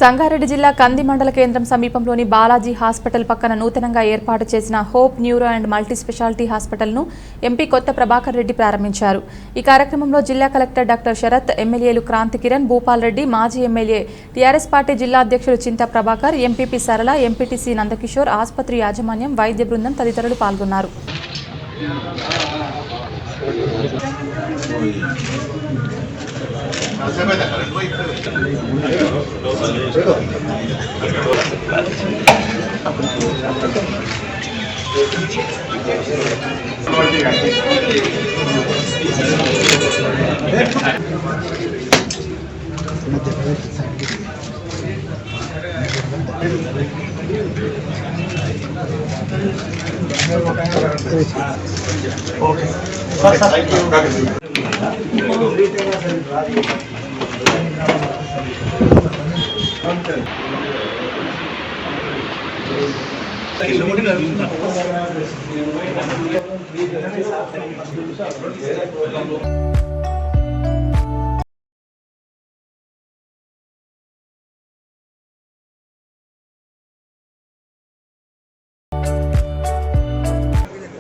సంగారెడ్డి జిల్లా కంది మండల కేంద్రం సమీపంలోని బాలాజీ హాస్పిటల్ పక్కన నూతనంగా ఏర్పాటు చేసిన Hope neuro and multi speciality హాస్పిటల్ను ఎంపీ కొత్త ప్రభాకర్ రెడ్డి ప్రారంభించారు. ఈ కార్యక్రమంలో జిల్లా కలెక్టర్ డాక్టర్ శరత్, ఎమ్మెల్యేలు క్రాంతి కిరణ్, భూపాల్ రెడ్డి, మాజీ ఎమ్మెల్యే టీఆర్ఎస్ పార్టీ జిల్లా అధ్యక్షులు చింతా ప్రభాకర్, ఎంపీపీ సరళ, ఎంపీటీసీ నందకిషోర్, ఆసుపత్రి యాజమాన్యం, వైద్య బృందం తదితరులు పాల్గొన్నారు.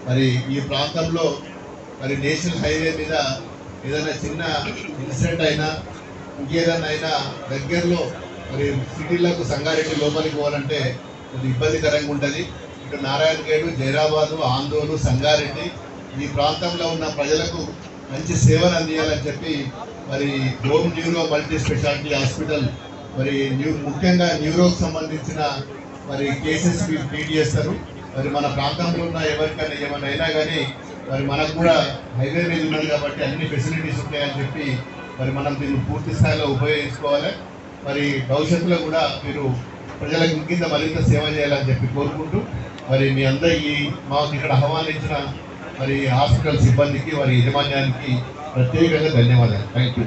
మరి ఈ ప్రాంతంలో మరి నేషనల్ హైవే మీద ఏదైనా చిన్న ఇన్సిడెంట్ అయినా ఇంకేదైనా అయినా దగ్గరలో మరి సిటీలకు సంగారెడ్డి లోపలికి పోవాలంటే కొద్ది ఇబ్బందికరంగా ఉంటుంది. ఇటు నారాయణగేడు, జైరాబాదు, ఆందోళన, సంగారెడ్డి ఈ ప్రాంతంలో ఉన్న ప్రజలకు మంచి సేవలు అందియాలని చెప్పి మరి home neuro multi speciality hospital మరి ముఖ్యంగా న్యూరోకి సంబంధించిన మరి కేసెస్ ట్రీట్ చేస్తారు. మరి మన ప్రాంతంలో ఉన్న ఎవరికైనా ఏమైనా అయినా కానీ మరి మనకు కూడా హైవే మీద ఉన్నది కాబట్టి అన్ని ఫెసిలిటీస్ ఉంటాయని చెప్పి మరి మనం దీన్ని పూర్తి స్థాయిలో ఉపయోగించుకోవాలి. మరి భవిష్యత్తులో కూడా మీరు ప్రజలకు ఇంకింత మరింత సేవ చేయాలని చెప్పి కోరుకుంటూ మరి మీ అందరికీ మాకు ఇక్కడ ఆహ్వానించిన మరి హాస్పిటల్ సిబ్బందికి వారి యాజమాన్యానికి ప్రత్యేకంగా ధన్యవాదాలు. Thank you.